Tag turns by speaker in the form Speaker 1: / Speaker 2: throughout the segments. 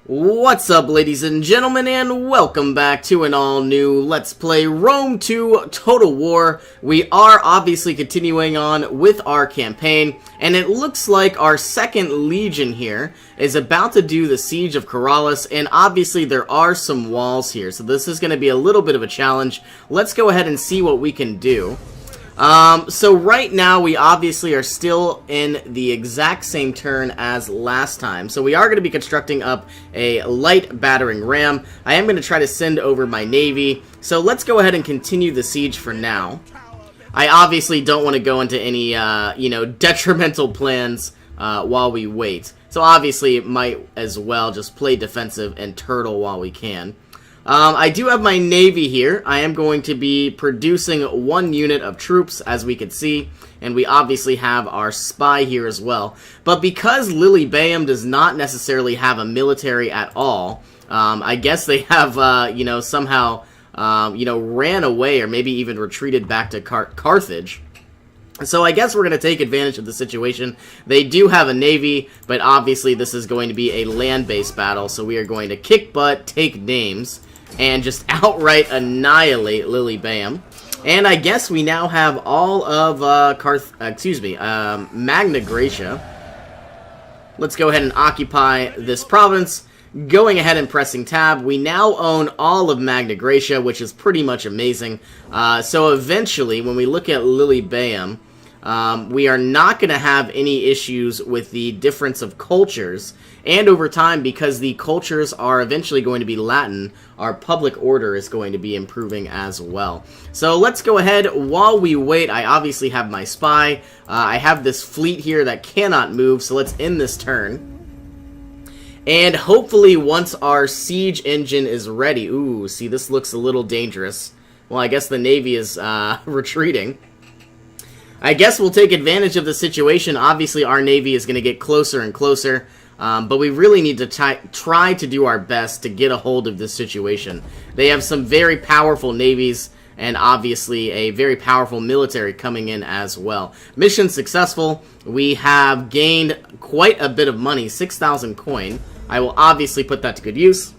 Speaker 1: What's up, ladies and gentlemen, and welcome back to an all-new Let's Play Rome 2 Total War. We are obviously continuing on with our campaign, and it looks like our second legion here is about to do the Siege of Corrales, and obviously there are some walls here, so this is going to be a little bit of a challenge. Let's go ahead and see what we can do. So right now we obviously are still in the exact same turn as last time. So we are going to be constructing up a light battering ram. I am going to try to send over my navy. So let's go ahead and continue the siege for now. I obviously don't want to go into any, detrimental plans while we wait. So obviously it might as well just play defensive and turtle while we can. I do have my navy here. I am going to be producing one unit of troops, as we can see, and we obviously have our spy here as well. But because Lilybaeum does not necessarily have a military at all, I guess they have, somehow, ran away or maybe even retreated back to Carthage. So I guess we're going to take advantage of the situation. They do have a navy, but obviously this is going to be a land-based battle, so we are going to kick butt, take names, and just outright annihilate Lilybaeum. And I guess we now have all of Magna Graecia. Let's go ahead and occupy this province. Going ahead and pressing tab, we now own all of Magna Graecia, which is pretty much amazing. So eventually, when we look at Lilybaeum, we are not going to have any issues with the difference of cultures, and over time, because the cultures are eventually going to be Latin, our public order is going to be improving as well. So let's go ahead. While we wait, I obviously have my spy. I have this fleet here that cannot move, so let's end this turn. And hopefully once our siege engine is ready... Ooh, see, this looks a little dangerous. Well, I guess the navy is retreating. I guess we'll take advantage of the situation. Obviously, our navy is going to get closer and closer, but we really need to try to do our best to get a hold of this situation. They have some very powerful navies, and obviously a very powerful military coming in as well. Mission successful. We have gained quite a bit of money, 6,000 coin. I will obviously put that to good use.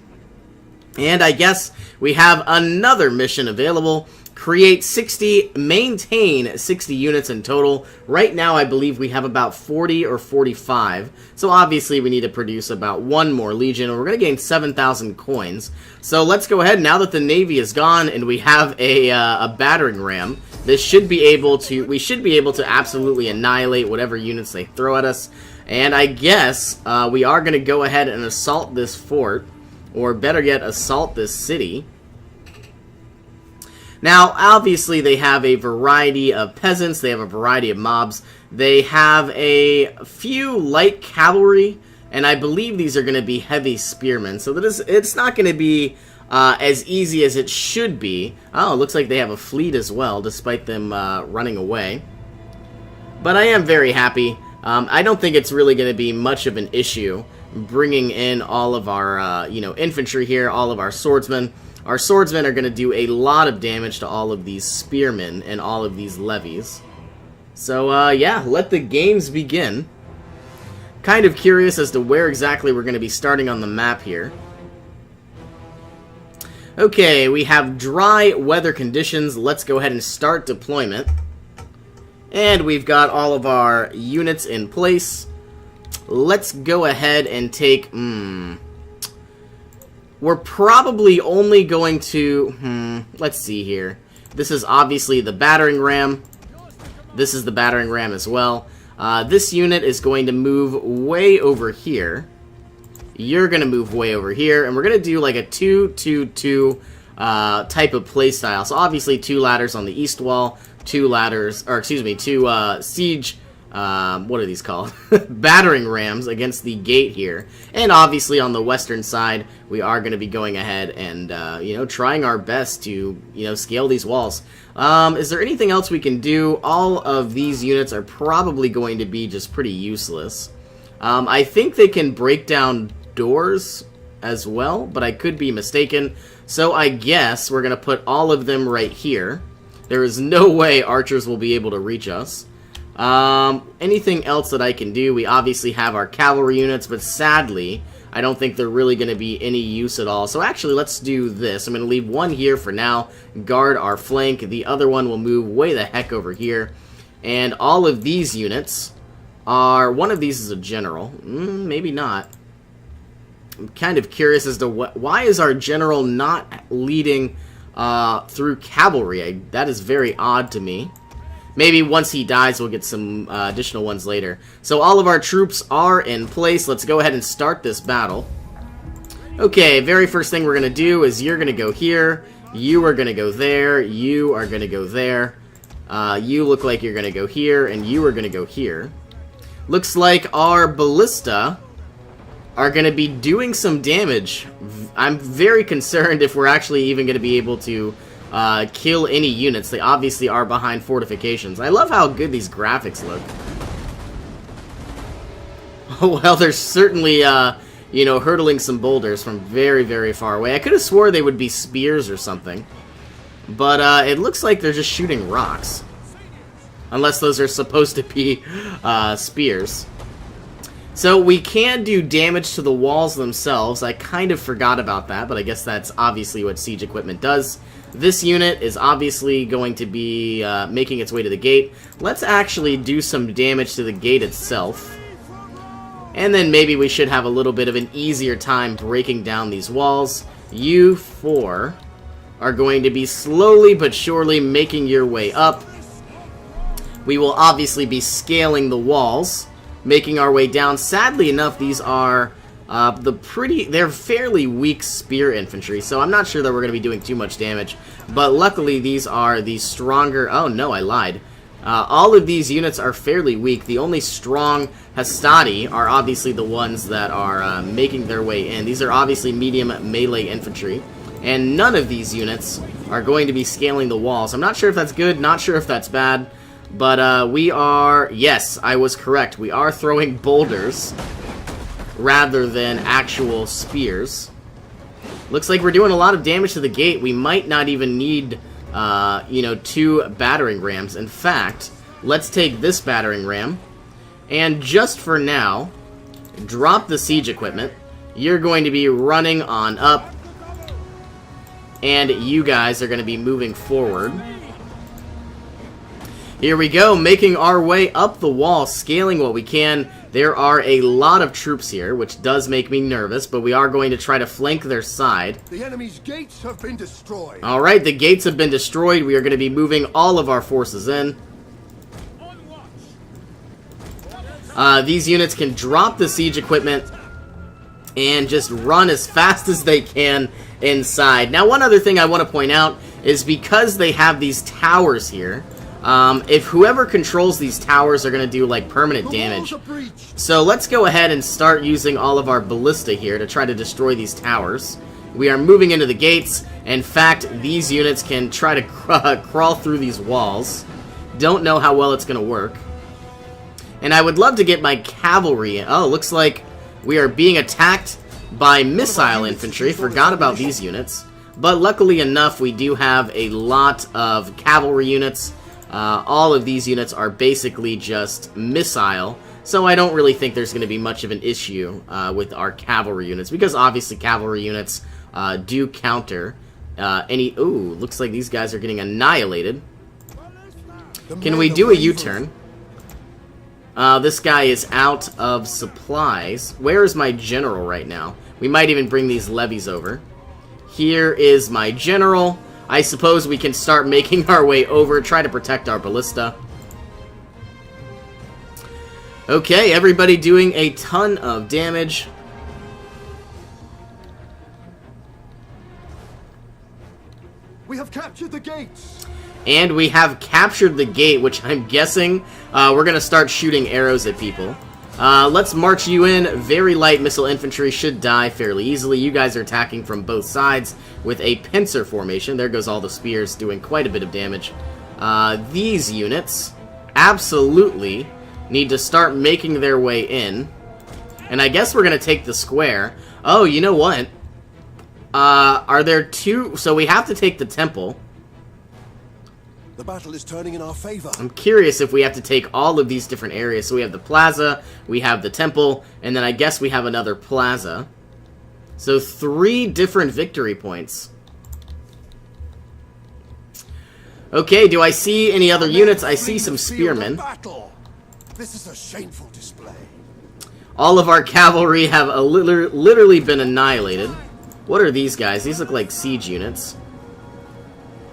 Speaker 1: And I guess we have another mission available. Maintain 60 units in total. Right now, I believe we have about 40 or 45. So obviously, we need to produce about one more legion. We're going to gain 7,000 coins. So let's go ahead. Now that the navy is gone and we have a battering ram, we should be able to absolutely annihilate whatever units they throw at us. And I guess we are going to go ahead and assault this fort, or better yet, assault this city. Now, obviously, they have a variety of peasants, they have a variety of mobs, they have a few light cavalry, and I believe these are going to be heavy spearmen, so it's not going to be as easy as it should be. Oh, it looks like they have a fleet as well, despite them running away. But I am very happy. I don't think it's really going to be much of an issue bringing in all of our, infantry here, all of our swordsmen. Our swordsmen are going to do a lot of damage to all of these spearmen and all of these levies. So, yeah, let the games begin. Kind of curious as to where exactly we're going to be starting on the map here. Okay, we have dry weather conditions. Let's go ahead and start deployment. And we've got all of our units in place. Let's go ahead and take... We're probably only going to... let's see here. This is obviously the battering ram. This is the battering ram as well. This unit is going to move way over here. You're going to move way over here. And we're going to do like a 2-2-2 type of playstyle. So obviously 2 ladders on the east wall. 2 ladders... Or excuse me, 2 siege... what are these called? Battering rams against the gate here. And obviously on the western side, we are going to be going ahead and, trying our best to, scale these walls. Is there anything else we can do? All of these units are probably going to be just pretty useless. I think they can break down doors as well, but I could be mistaken. So I guess we're going to put all of them right here. There is no way archers will be able to reach us. Anything else that I can do? We obviously have our cavalry units, but sadly, I don't think they're really going to be any use at all. So actually, let's do this. I'm going to leave one here for now, guard our flank. The other one will move way the heck over here. And all of these units are... One of these is a general. Maybe not. I'm kind of curious as to why is our general not leading through cavalry. That is very odd to me. Maybe once he dies, we'll get some additional ones later. So all of our troops are in place. Let's go ahead and start this battle. Okay, very first thing we're going to do is you're going to go here. You are going to go there. You are going to go there. You look like you're going to go here. And you are going to go here. Looks like our ballista are going to be doing some damage. I'm very concerned if we're actually even going to be able to kill any units. They obviously are behind fortifications. I love how good these graphics look. Oh, well, they're certainly, you know, hurdling some boulders from very, very far away. I could have swore they would be spears or something. But it looks like they're just shooting rocks. Unless those are supposed to be spears. So we can do damage to the walls themselves. I kind of forgot about that, but I guess that's obviously what siege equipment does. This unit is obviously going to be making its way to the gate. Let's actually do some damage to the gate itself. And then maybe we should have a little bit of an easier time breaking down these walls. You four are going to be slowly but surely making your way up. We will obviously be scaling the walls, making our way down. Sadly enough, these are they're fairly weak spear infantry, so I'm not sure that we're going to be doing too much damage. But luckily, these are the stronger... Oh, no, I lied. All of these units are fairly weak. The only strong Hastati are obviously the ones that are making their way in. These are obviously medium melee infantry. And none of these units are going to be scaling the walls. I'm not sure if that's good, not sure if that's bad. But we are... Yes, I was correct. We are throwing boulders rather than actual spears. Looks like we're doing a lot of damage to the gate. We might not even need, you know, 2 battering rams. In fact, let's take this battering ram, and just for now, drop the siege equipment. You're going to be running on up, and you guys are going to be moving forward. Here we go, making our way up the wall, scaling what we can. There are a lot of troops here, which does make me nervous, but we are going to try to flank their side.
Speaker 2: The enemy's gates have been destroyed.
Speaker 1: Alright, the gates have been destroyed. We are going to be moving all of our forces in. These units can drop the siege equipment and just run as fast as they can inside. Now, one other thing I want to point out is because they have these towers here, if whoever controls these towers are going to do, like, permanent damage. So let's go ahead and start using all of our ballista here to try to destroy these towers. We are moving into the gates. In fact, these units can try to crawl through these walls. Don't know how well it's going to work. And I would love to get my cavalry. Oh, looks like we are being attacked by missile infantry. Forgot about these units. But luckily enough, we do have a lot of cavalry units. All of these units are basically just missile, so I don't really think there's going to be much of an issue with our cavalry units, because obviously cavalry units do counter any... Ooh, looks like these guys are getting annihilated. Can we do a U-turn? This guy is out of supplies. Where is my general right now? We might even bring these levies over. Here is my general. I suppose we can start making our way over, try to protect our ballista. Okay, everybody doing a ton of damage.
Speaker 2: We have captured the gates.
Speaker 1: And we have captured the gate, which I'm guessing we're going to start shooting arrows at people. Let's march you in. Very light missile infantry should die fairly easily. You guys are attacking from both sides with a pincer formation. There goes all the spears, doing quite a bit of damage. These units absolutely need to start making their way in. And I guess we're going to take the square. Oh, you know what? Are there 2... So we have to take the temple.
Speaker 2: The battle is turning in our favor.
Speaker 1: I'm curious if we have to take all of these different areas. So we have the plaza, we have the temple, and then I guess we have another plaza. So 3 different victory points. Okay, do I see any other units? I see some spearmen.
Speaker 2: This is a shameful display.
Speaker 1: All of our cavalry have literally been annihilated. What are these guys? These look like siege units.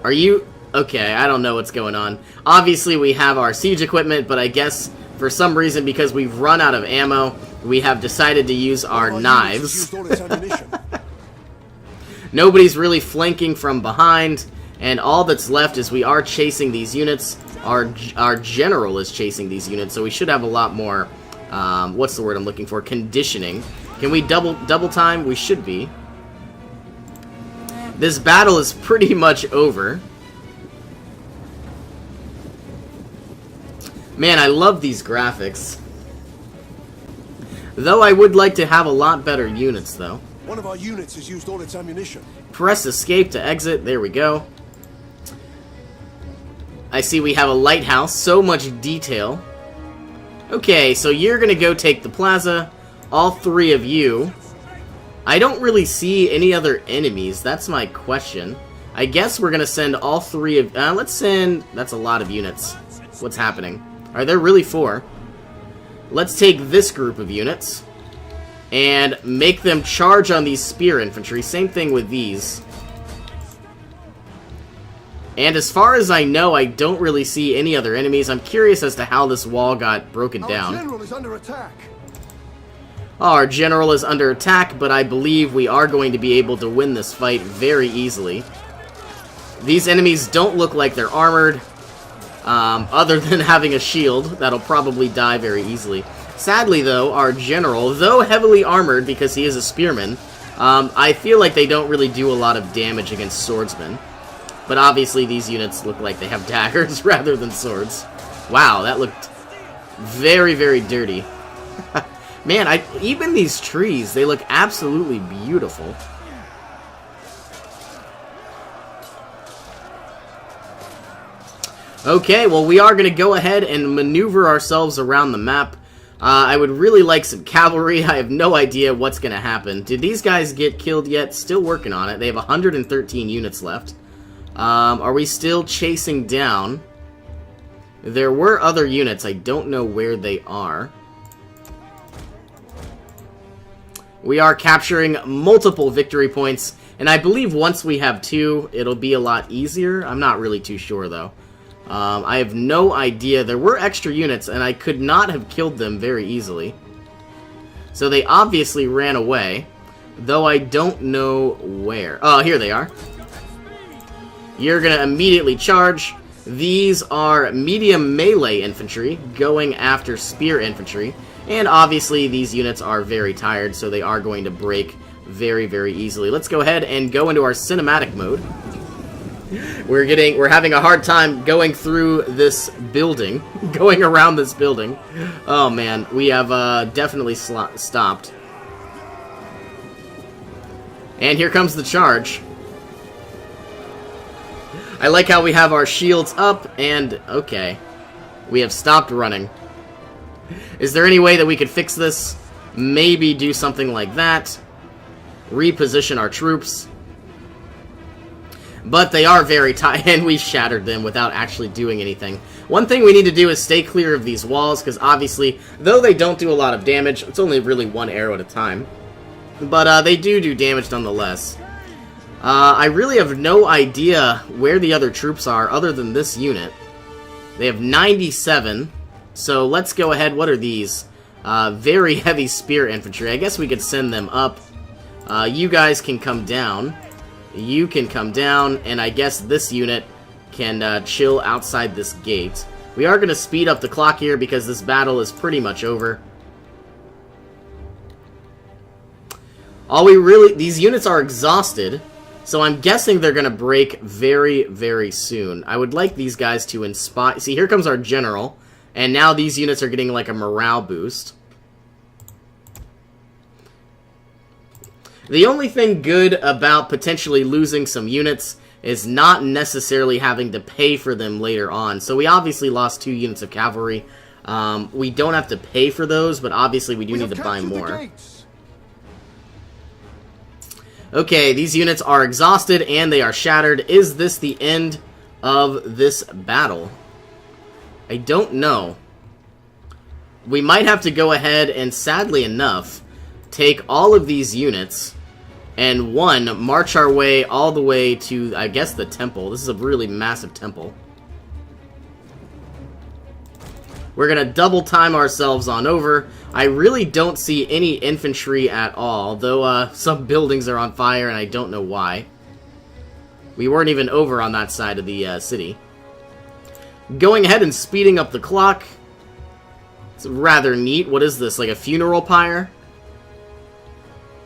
Speaker 1: Are you... Okay, I don't know what's going on. Obviously, we have our siege equipment, but I guess for some reason, because we've run out of ammo, we have decided to use our knives. Nobody's really flanking from behind, and all that's left is we are chasing these units. Our general is chasing these units, so we should have a lot more, what's the word I'm looking for? Conditioning. Can we double time? We should be. This battle is pretty much over. Man, I love these graphics. Though I would like to have a lot better units, though.
Speaker 2: One of our units has used all its ammunition.
Speaker 1: Press escape to exit. There we go. I see we have a lighthouse. So much detail. Okay, so you're going to go take the plaza. All 3 of you. I don't really see any other enemies. That's my question. I guess we're going to send all 3 of... let's send... That's a lot of units. What's happening? Are there really 4? Let's take this group of units and make them charge on these spear infantry. Same thing with these. And as far as I know, I don't really see any other enemies. I'm curious as to how this wall got broken down.
Speaker 2: Our general is under attack.
Speaker 1: Our general is under attack, but I believe we are going to be able to win this fight very easily. These enemies don't look like they're armored. Other than having a shield, that'll probably die very easily. Sadly, though, our general, though heavily armored because he is a spearman, I feel like they don't really do a lot of damage against swordsmen. But obviously, these units look like they have daggers rather than swords. Wow, that looked very, very dirty. Man, even these trees, they look absolutely beautiful. Okay, well, we are going to go ahead and maneuver ourselves around the map. I would really like some cavalry. I have no idea what's going to happen. Did these guys get killed yet? Still working on it. They have 113 units left. Are we still chasing down? There were other units. I don't know where they are. We are capturing multiple victory points, and I believe once we have 2, it'll be a lot easier. I'm not really too sure, though. I have no idea. There were extra units, and I could not have killed them very easily. So they obviously ran away, though I don't know where. Oh, here they are. You're going to immediately charge. These are medium melee infantry going after spear infantry. And obviously these units are very tired, so they are going to break very, very easily. Let's go ahead and go into our cinematic mode. We're having a hard time going through this building, going around this building. Oh man, we have definitely stopped. And here comes the charge. I like how we have our shields up, and okay, we have stopped running. Is there any way that we could fix this? Maybe do something like that. Reposition our troops. But they are very tight, and we shattered them without actually doing anything. One thing we need to do is stay clear of these walls, because obviously, though they don't do a lot of damage, it's only really 1 arrow at a time. But they do damage nonetheless. I really have no idea where the other troops are, other than this unit. They have 97, so let's go ahead. What are these? Very heavy spear infantry. I guess we could send them up. You guys can come down. You can come down, and I guess this unit can chill outside this gate. We are going to speed up the clock here because this battle is pretty much over. These units are exhausted, so I'm guessing they're going to break very, very soon. I would like these guys to inspire... See, here comes our general, and now these units are getting like a morale boost. The only thing good about potentially losing some units is not necessarily having to pay for them later on. So we obviously lost 2 units of cavalry. We don't have to pay for those, but obviously we do need to buy more. Okay, these units are exhausted and they are shattered. Is this the end of this battle? I don't know. We might have to go ahead and, sadly enough, take all of these units and, march our way all the way to, I guess, the temple. This is a really massive temple. We're going to double time ourselves on over. I really don't see any infantry at all, though some buildings are on fire and I don't know why. We weren't even over on that side of the city. Going ahead and speeding up the clock. It's rather neat. What is this, like a funeral pyre?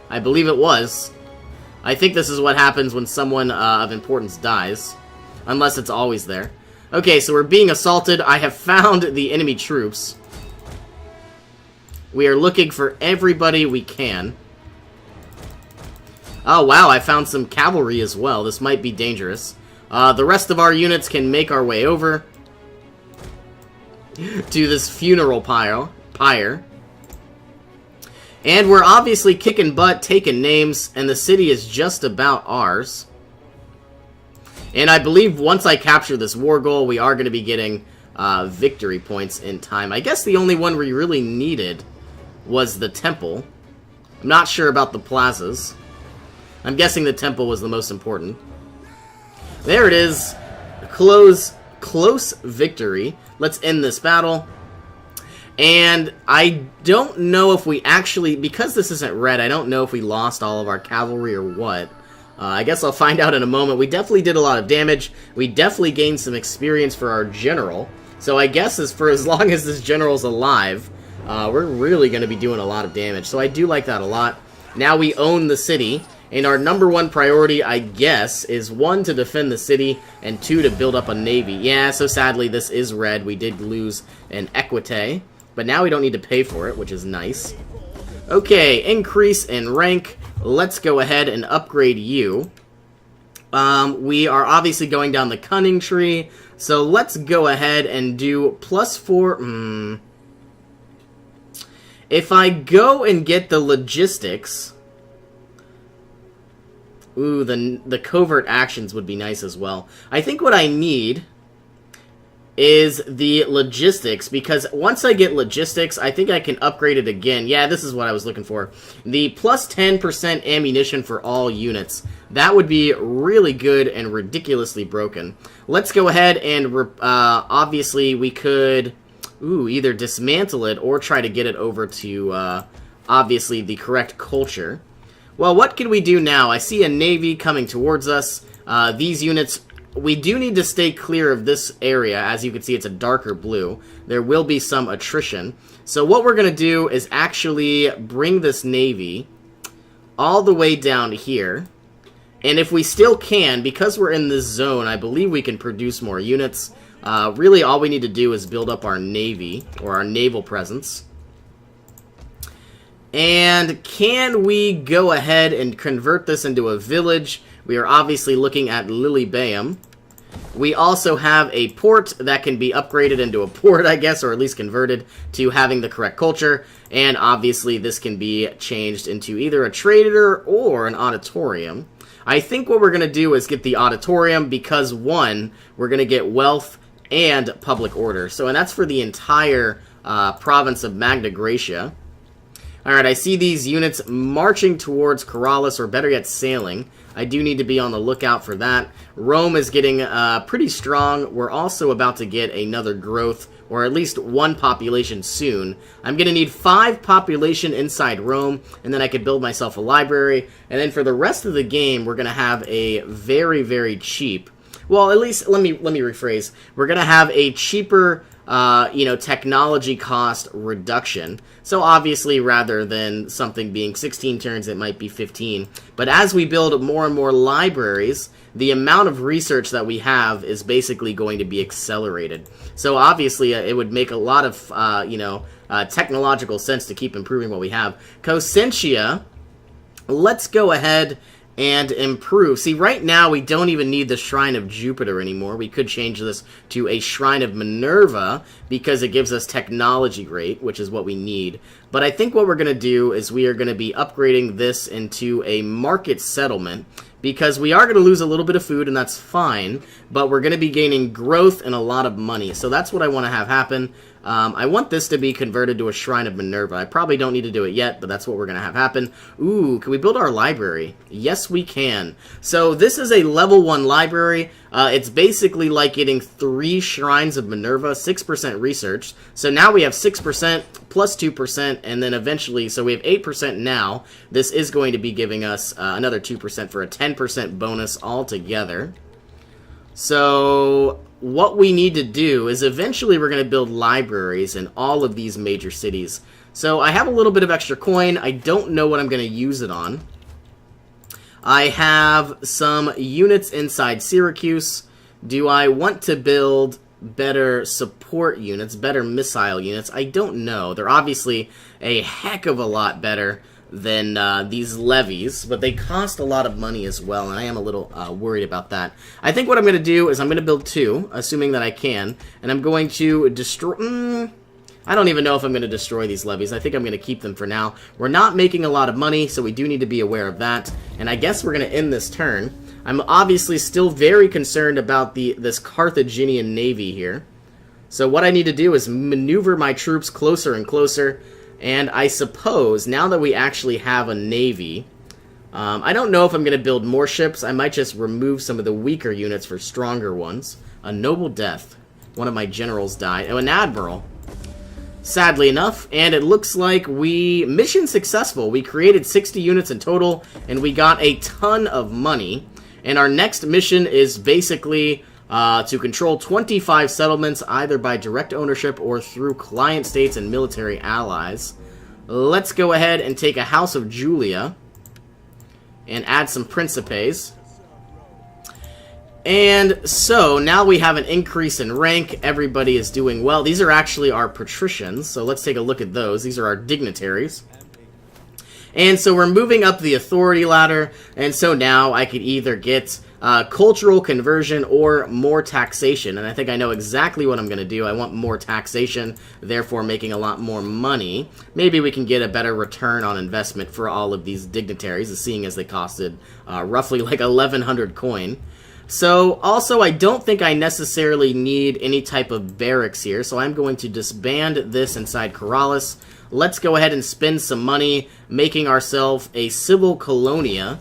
Speaker 1: I believe it was. I think this is what happens when someone of importance dies. Unless it's always there. Okay, so we're being assaulted. I have found the enemy troops. We are looking for everybody we can. Oh, wow, I found some cavalry as well. This might be dangerous. The rest of our units can make our way over to this funeral pyre. And we're obviously kicking butt, taking names, and the city is just about ours. And I believe once I capture this war goal, we are going to be getting victory points in time. I guess the only one we really needed was the temple. I'm not sure about the plazas. I'm guessing the temple was the most important. There it is. Close victory. Let's end this battle. And I don't know if we actually, because this isn't red, I don't know if we lost all of our cavalry or what. I guess I'll find out in a moment. We definitely did a lot of damage. We definitely gained some experience for our general. So I guess for as long as this general's alive, we're really going to be doing a lot of damage. So I do like that a lot. Now we own the city. And our number one priority, I guess, is 1, to defend the city, and 2, to build up a navy. Yeah, so sadly, this is red. We did lose an equite, but now we don't need to pay for it, which is nice. Okay, increase in rank. Let's go ahead and upgrade you. We are obviously going down the cunning tree, so let's go ahead and do +4. If I go and get the logistics... Ooh, the covert actions would be nice as well. I think what I need is the logistics, because once I get logistics, I think I can upgrade it again. Yeah, this is what I was looking for. The plus 10% ammunition for all units. That would be really good and ridiculously broken. Let's go ahead and, obviously, we could either dismantle it or try to get it over to, obviously, the correct culture. Well, what can we do now? I see a navy coming towards us. These units, we do need to stay clear of this area. As you can see, it's a darker blue. There will be some attrition. So what we're going to do is actually bring this navy all the way down here. And if we still can, because we're in this zone, I believe we can produce more units. Really, all we need to do is build up our navy, or our naval presence. And can we go ahead and convert this into a village? We are obviously looking at Lilybaeum. We also have a port that can be upgraded into a port, I guess, or at least converted to having the correct culture. And obviously this can be changed into either a trader or an auditorium. I think what we're going to do is get the auditorium because, 1, we're going to get wealth and public order. So, and that's for the entire province of Magna Graecia. Alright, I see these units marching towards Corrales, or better yet, sailing. I do need to be on the lookout for that. Rome is getting pretty strong. We're also about to get another growth, or at least 1 population soon. I'm going to need 5 population inside Rome, and then I could build myself a library. And then for the rest of the game, we're going to have a very, very cheap... Well, at least, let me rephrase. We're going to have a cheaper... technology cost reduction. So obviously, rather than something being 16 turns, it might be 15. But as we build more and more libraries, the amount of research that we have is basically going to be accelerated. So obviously, it would make a lot of, technological sense to keep improving what we have. Cosentia, let's go ahead and improve. See, right now we don't even need the Shrine of Jupiter anymore. We could change this to a Shrine of Minerva because it gives us technology rate, which is what we need. But I think what we're going to do is we are going to be upgrading this into a market settlement because we are going to lose a little bit of food, and that's fine, but we're going to be gaining growth and a lot of money. So that's what I want to have happen. I want this to be converted to a Shrine of Minerva. I probably don't need to do it yet, but that's what we're going to have happen. Ooh, can we build our library? Yes, we can. So this is a level 1 library. It's basically like getting 3 Shrines of Minerva, 6% research. So now we have 6% plus 2%, and then eventually, so we have 8% now. This is going to be giving us another 2% for a 10% bonus altogether. So what we need to do is eventually we're going to build libraries in all of these major cities. So I have a little bit of extra coin. I don't know what I'm going to use it on. I have some units inside Syracuse. Do I want to build better support units, better missile units? I don't know. They're obviously a heck of a lot better than these levies, but they cost a lot of money as well, and I am a little worried about that. I think what I'm going to do is I'm going to build 2, assuming that I can, and I'm going to destroy... I don't even know if I'm going to destroy these levies. I think I'm going to keep them for now. We're not making a lot of money, so we do need to be aware of that, and I guess we're going to end this turn. I'm obviously still very concerned about this Carthaginian navy here. So what I need to do is maneuver my troops closer and closer. And I suppose, now that we actually have a navy, I don't know if I'm going to build more ships. I might just remove some of the weaker units for stronger ones. A noble death. One of my generals died. Oh, an admiral. Sadly enough. And it looks like mission successful. We created 60 units in total, and we got a ton of money. And our next mission is basically to control 25 settlements, either by direct ownership or through client states and military allies. Let's go ahead and take a House of Julia and add some Principes. And so, now we have an increase in rank. Everybody is doing well. These are actually our patricians, so let's take a look at those. These are our dignitaries. And so we're moving up the authority ladder, and so now I could either get cultural conversion or more taxation, and I think I know exactly what I'm going to do. I want more taxation, therefore making a lot more money. Maybe we can get a better return on investment for all of these dignitaries, seeing as they costed roughly like 1,100 coin. So, also, I don't think I necessarily need any type of barracks here, so I'm going to disband this inside Corrales. Let's go ahead and spend some money making ourselves a civil colonia.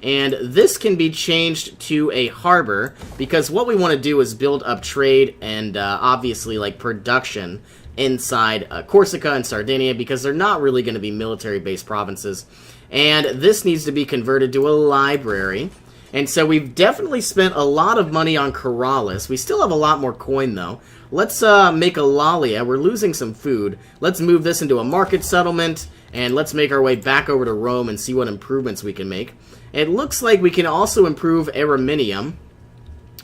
Speaker 1: And this can be changed to a harbor, because what we want to do is build up trade and obviously like production inside Corsica and Sardinia, because they're not really going to be military-based provinces. And this needs to be converted to a library. And so we've definitely spent a lot of money on Corrales. We still have a lot more coin, though. Let's make a Lalia. We're losing some food. Let's move this into a market settlement, and let's make our way back over to Rome and see what improvements we can make. It looks like we can also improve Araminium.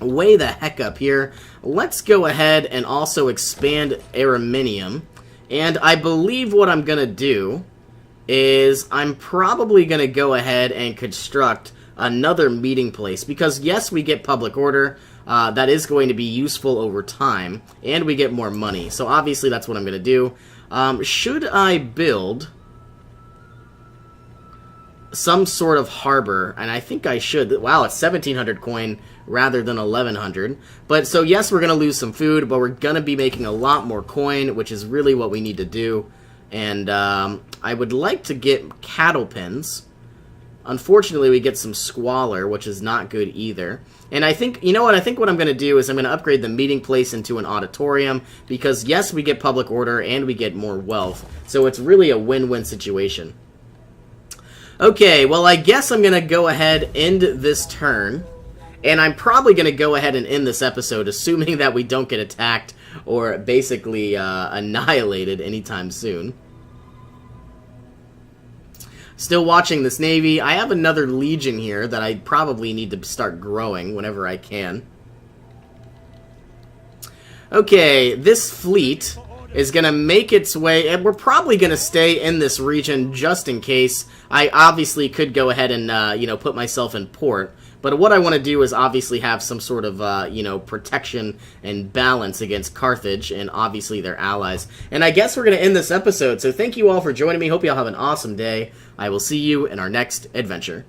Speaker 1: Way the heck up here. Let's go ahead and also expand Araminium. And I believe what I'm going to do is I'm probably going to go ahead and construct another meeting place, because yes, we get public order. That is going to be useful over time, and we get more money. So obviously that's what I'm going to do. Should I build some sort of harbor? And I think I should. Wow, it's 1,700 coin rather than 1,100. But so yes, we're going to lose some food, but we're going to be making a lot more coin, which is really what we need to do. And I would like to get cattle pens. Unfortunately, we get some squalor, which is not good either. And I think, you know what, I think what I'm going to do is I'm going to upgrade the meeting place into an auditorium, because yes, we get public order and we get more wealth. So it's really a win-win situation. Okay, well, I guess I'm going to go ahead and end this turn. And I'm probably going to go ahead and end this episode, assuming that we don't get attacked or basically annihilated anytime soon. Still watching this navy. I have another legion here that I probably need to start growing whenever I can. Okay, this fleet is going to make its way, and we're probably going to stay in this region just in case. I obviously could go ahead and, you know, put myself in port. But what I want to do is obviously have some sort of, you know, protection and balance against Carthage and obviously their allies. And I guess we're going to end this episode. So thank you all for joining me. Hope you all have an awesome day. I will see you in our next adventure.